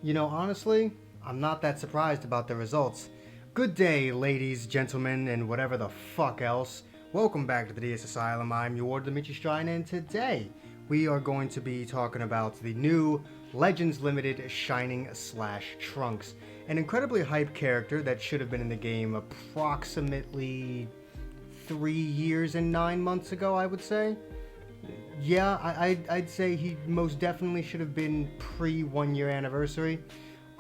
You know, honestly, I'm not that surprised about the results. Good day, ladies, gentlemen, and whatever the fuck else. Welcome back to the DS Asylum. I'm your Dimitri Strine, and today we are going to be talking about the new Legends Limited Shining Slash Trunks, an incredibly hyped character that should have been in the game approximately 3 years and 9 months ago, I would say. Yeah, I'd say he most definitely should have been pre 1 year anniversary.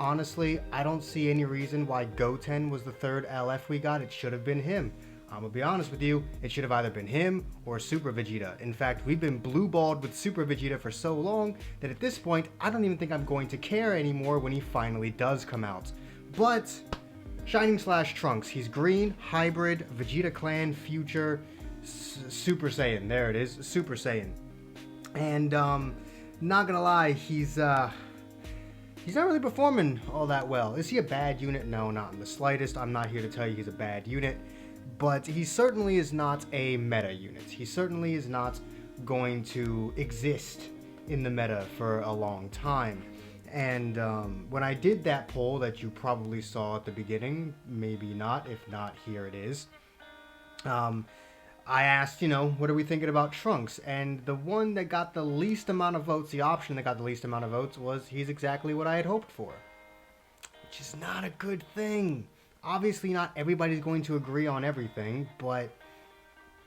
Honestly, I don't see any reason why Goten was the third LF we got. It should have been him. I'm gonna be honest with you, it should have either been him or Super Vegeta. In fact, we've been blue-balled with Super Vegeta for so long that at this point, I don't even think I'm going to care anymore when he finally does come out. But, Shining Slash Trunks, he's green, hybrid, Vegeta Clan, future, Super Saiyan. There it is, Super Saiyan. And not gonna lie, he's not really performing all that well. Is he a bad unit? No, not in the slightest. I'm not here to tell you he's a bad unit, but he certainly is not a meta unit. He certainly is not going to exist in the meta for a long time. And when I did that poll that you probably saw at the beginning, maybe not, if not, here it is. I asked, what are we thinking about Trunks? And the one that got the least amount of votes, the option that got the least amount of votes, was he's exactly what I had hoped for. Which is not a good thing. Obviously, not everybody's going to agree on everything, but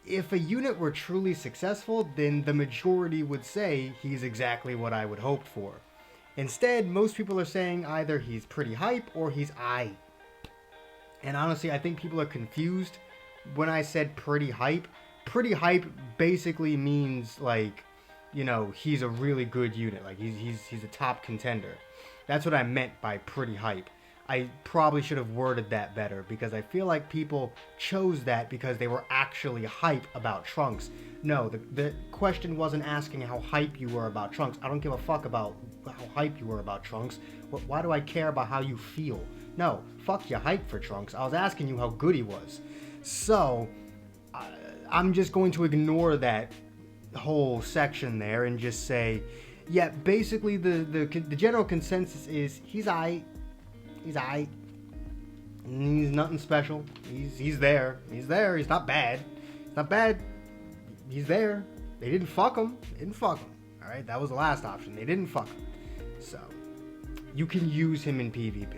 if a unit were truly successful, then the majority would say he's exactly what I would hope for. Instead, most people are saying either he's pretty hype or he's aight. And honestly, I think people are confused. When I said pretty hype basically means he's a really good unit. Like he's a top contender. That's what I meant by pretty hype. I probably should have worded that better because I feel like people chose that because they were actually hype about Trunks. No, the question wasn't asking how hype you were about Trunks. I don't give a fuck about how hype you were about Trunks. Why do I care about how you feel? No, fuck your hype for Trunks. I was asking you how good he was. So, I'm just going to ignore that whole section there and just say, yeah, basically the general consensus is he's aight. He's aight. He's nothing special. He's there. He's there. He's not bad. He's not bad. He's there. They didn't fuck him. Alright, that was the last option. They didn't fuck him. So, you can use him in PvP.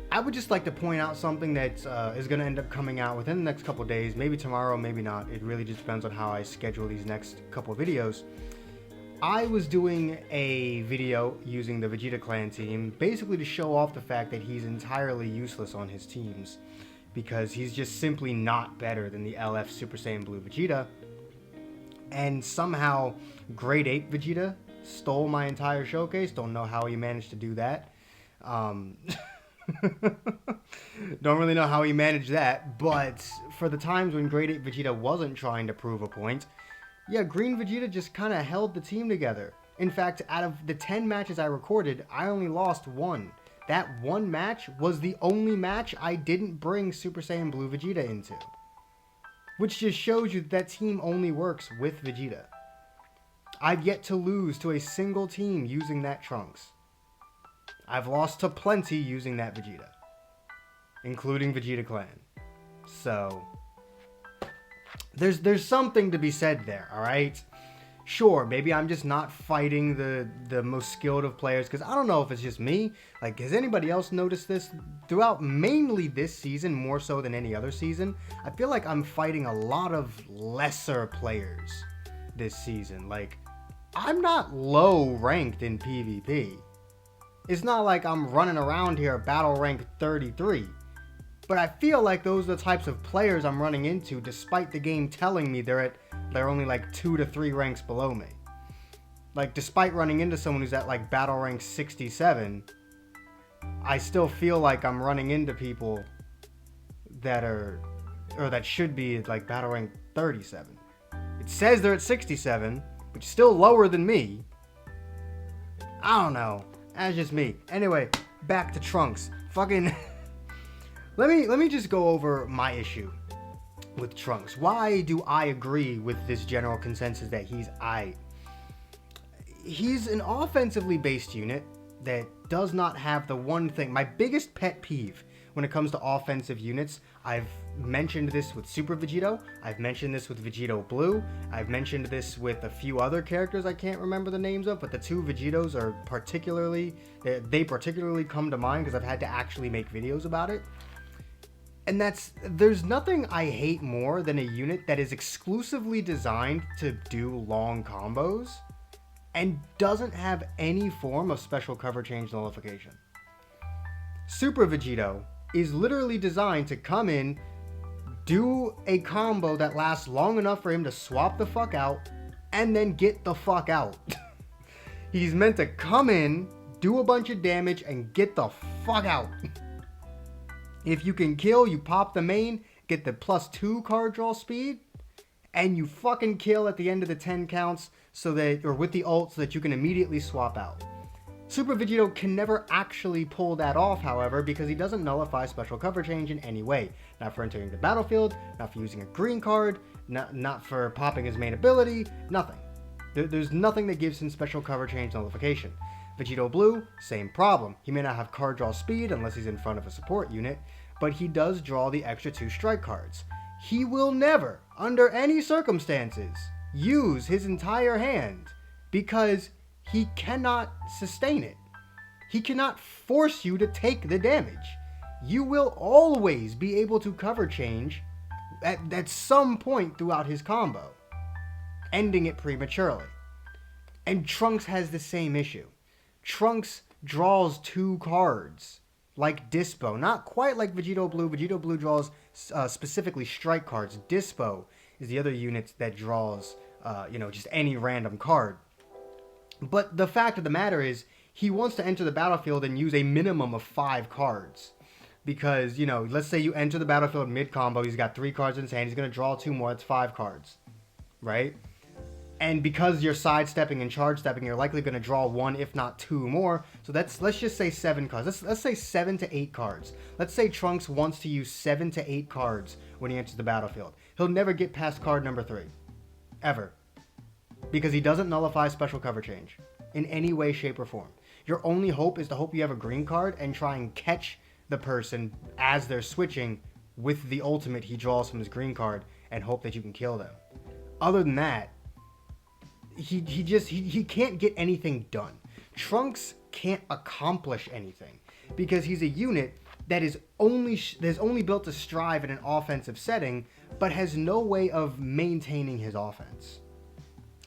I would just like to point out something that is going to end up coming out within the next couple of days. Maybe tomorrow, maybe not. It really just depends on how I schedule these next couple of videos. I was doing a video using the Vegeta Clan team, basically to show off the fact that he's entirely useless on his teams, because he's just simply not better than the LF Super Saiyan Blue Vegeta. And somehow, Grade 8 Vegeta stole my entire showcase. Don't know how he managed to do that. Don't really know how he managed that, but for the times when Grade 8 Vegeta wasn't trying to prove a point, yeah, Green Vegeta just kind of held the team together. In fact, out of the 10 matches I recorded, I only lost one. That one match was the only match I didn't bring Super Saiyan Blue Vegeta into. Which just shows you that team only works with Vegeta. I've yet to lose to a single team using that Trunks. I've lost to plenty using that Vegeta, including Vegeta Clan. So, there's something to be said there, alright? Sure, maybe I'm just not fighting the most skilled of players, because I don't know if it's just me. Like, has anybody else noticed this? Throughout mainly this season, more so than any other season, I feel like I'm fighting a lot of lesser players this season. Like, I'm not low ranked in PvP. It's not like I'm running around here battle rank 33. But I feel like those are the types of players I'm running into, despite the game telling me they're only like 2 to 3 ranks below me. Like, despite running into someone who's at like battle rank 67, I still feel like I'm running into people that should be at like battle rank 37. It says they're at 67, which is still lower than me. I don't know. That's just me. Anyway, back to Trunks. Fucking... Let me just go over my issue with Trunks. Why do I agree with this general consensus that he's aight? He's an offensively based unit. that does not have the one thing. My biggest pet peeve when it comes to offensive units, I've mentioned this with Super Vegito, I've mentioned this with Vegito Blue, I've mentioned this with a few other characters I can't remember the names of, but the two Vegitos are they particularly come to mind because I've had to actually make videos about it. And there's nothing I hate more than a unit that is exclusively designed to do long combos and doesn't have any form of special cover change nullification. Super Vegito is literally designed to come in, do a combo that lasts long enough for him to swap the fuck out, and then get the fuck out. He's meant to come in, do a bunch of damage, and get the fuck out. If you can kill, you pop the main, get the +2 card draw speed, and you fucking kill at the end of the 10 counts or with the ult so that you can immediately swap out. Super Vegito can never actually pull that off, however, because he doesn't nullify special cover change in any way. Not for entering the battlefield, not for using a green card, not for popping his main ability, nothing. There's nothing that gives him special cover change nullification. Vegito Blue, same problem. He may not have card draw speed unless he's in front of a support unit, but he does draw the extra 2 strike cards. He will never, under any circumstances, use his entire hand because he cannot sustain it. He cannot force you to take the damage. You will always be able to cover change at some point throughout his combo, ending it prematurely. And Trunks has the same issue. Trunks draws 2 cards, like Dispo. Not quite like Vegito Blue. Vegito Blue draws specifically strike cards. Dispo is the other unit that draws, just any random card. But the fact of the matter is, he wants to enter the battlefield and use a minimum of 5 cards. Because, let's say you enter the battlefield mid-combo, he's got 3 cards in his hand, he's going to draw 2 more, that's 5 cards. Right? And because you're sidestepping and charge stepping, you're likely going to draw 1, if not 2 more. So let's just say 7 cards. Let's say 7 to 8 cards. Let's say Trunks wants to use 7 to 8 cards when he enters the battlefield. He'll never get past card number 3. Ever. Because he doesn't nullify special cover change in any way, shape, or form. Your only hope is to hope you have a green card and try and catch the person as they're switching with the ultimate he draws from his green card and hope that you can kill them. Other than that, he can't get anything done. Trunks can't accomplish anything because he's a unit that is only built to strive in an offensive setting, but has no way of maintaining his offense.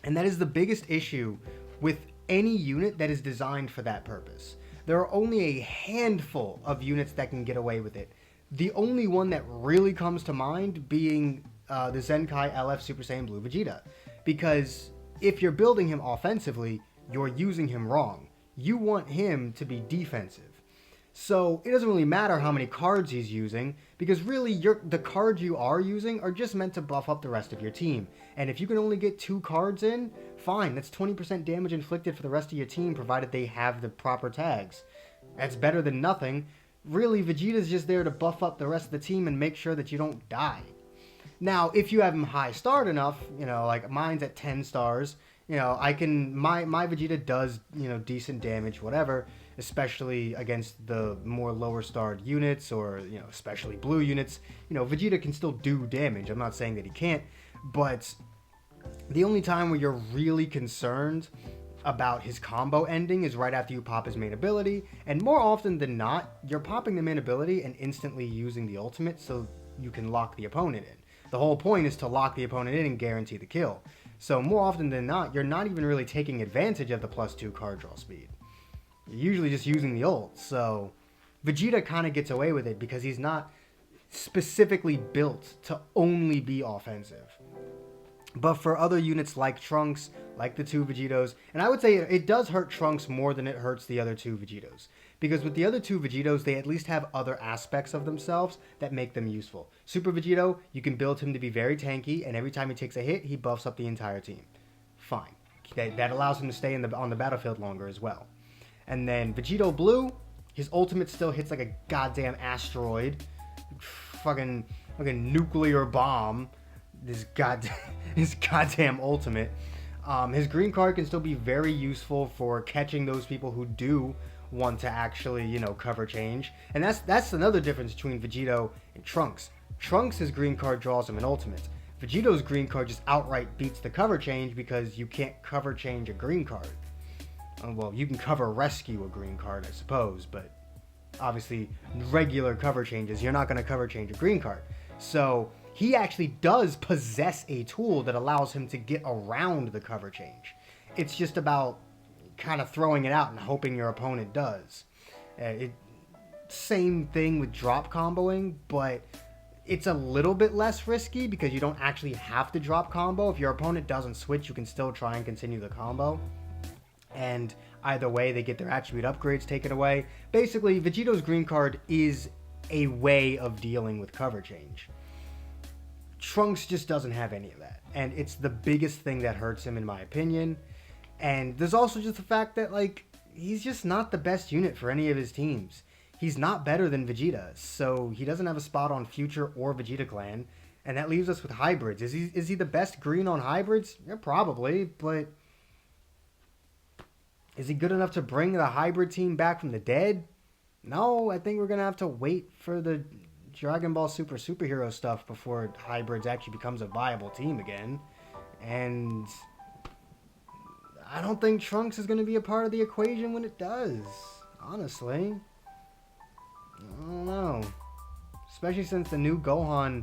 And that is the biggest issue with any unit that is designed for that purpose. There are only a handful of units that can get away with it. The only one that really comes to mind being the Zenkai LF Super Saiyan Blue Vegeta. Because if you're building him offensively, you're using him wrong. You want him to be defensive. So it doesn't really matter how many cards he's using, because really the cards you are using are just meant to buff up the rest of your team. And if you can only get 2 cards in, fine, that's 20% damage inflicted for the rest of your team, provided they have the proper tags. That's better than nothing. Really, Vegeta's just there to buff up the rest of the team and make sure that you don't die. Now, if you have him high starred enough, like mine's at 10 stars, my Vegeta does, decent damage, whatever, especially against the more lower starred units or, especially blue units. Vegeta can still do damage. I'm not saying that he can't, but the only time where you're really concerned about his combo ending is right after you pop his main ability, and more often than not, you're popping the main ability and instantly using the ultimate so you can lock the opponent in. The whole point is to lock the opponent in and guarantee the kill. So more often than not, you're not even really taking advantage of the +2 card draw speed. You're usually just using the ult. So Vegeta kind of gets away with it because he's not specifically built to only be offensive. But for other units like Trunks, like the 2 Vegitos, and I would say it does hurt Trunks more than it hurts the other 2 Vegitos. Because with the other 2 Vegitos, they at least have other aspects of themselves that make them useful. Super Vegito, you can build him to be very tanky, and every time he takes a hit, he buffs up the entire team. Fine. That allows him to stay on the battlefield longer as well. And then Vegito Blue, his ultimate still hits like a goddamn asteroid. Fucking nuclear bomb. His goddamn ultimate. His green card can still be very useful for catching those people who do want to actually, cover change. And that's another difference between Vegito and Trunks. Trunks' green card draws him an ultimate. Vegito's green card just outright beats the cover change because you can't cover change a green card. Well, you can cover rescue a green card, I suppose, but obviously regular cover changes, you're not going to cover change a green card. So he actually does possess a tool that allows him to get around the cover change. It's just about kind of throwing it out and hoping your opponent does. Same thing with drop comboing, but it's a little bit less risky because you don't actually have to drop combo. If your opponent doesn't switch, you can still try and continue the combo. And either way, they get their attribute upgrades taken away. Basically, Vegito's green card is a way of dealing with cover change. Trunks just doesn't have any of that. And it's the biggest thing that hurts him, in my opinion. And there's also just the fact that, he's just not the best unit for any of his teams. He's not better than Vegeta, so he doesn't have a spot on Future or Vegeta Clan, and that leaves us with hybrids. Is he the best green on hybrids? Yeah, probably, but is he good enough to bring the hybrid team back from the dead? No, I think we're going to have to wait for the Dragon Ball Super superhero stuff before hybrids actually becomes a viable team again. And I don't think Trunks is going to be a part of the equation when it does, honestly. I don't know. Especially since the new Gohan,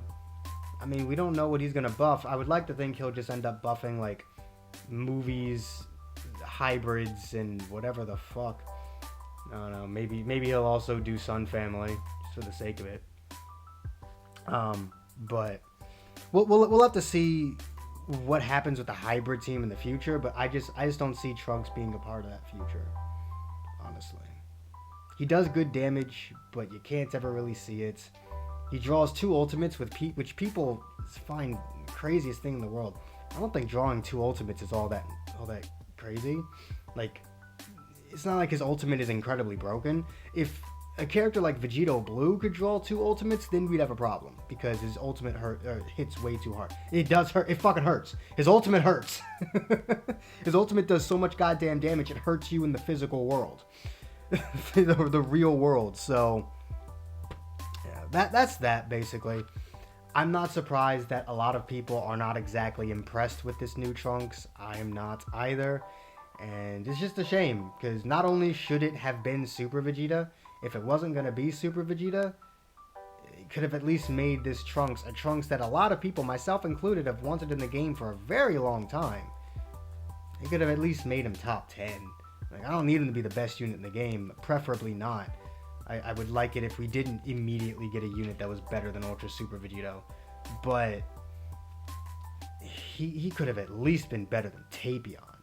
we don't know what he's going to buff. I would like to think he'll just end up buffing, movies, hybrids, and whatever the fuck. I don't know. Maybe he'll also do Sun Family, just for the sake of it. But we'll have to see what happens with the hybrid team in the future, but I just don't see Trunks being a part of that future, honestly. He does good damage, but you can't ever really see it. He draws 2 ultimates, which people find the craziest thing in the world. I don't think drawing 2 ultimates is all that crazy. It's not like his ultimate is incredibly broken. If a character like Vegito Blue could draw 2 ultimates, then we'd have a problem, because his ultimate hits way too hard. It does hurt. It fucking hurts. His ultimate hurts. His ultimate does so much goddamn damage, it hurts you in the physical world. the real world. So yeah, that's that basically. I'm not surprised that a lot of people are not exactly impressed with this new Trunks. I am not either, and it's just a shame, because not only should it have been Super Vegeta, if it wasn't going to be Super Vegeta, it could have at least made this Trunks a Trunks that a lot of people, myself included, have wanted in the game for a very long time. It could have at least made him top 10. I don't need him to be the best unit in the game, preferably not. I would like it if we didn't immediately get a unit that was better than Ultra Super Vegito. But he could have at least been better than Tapion.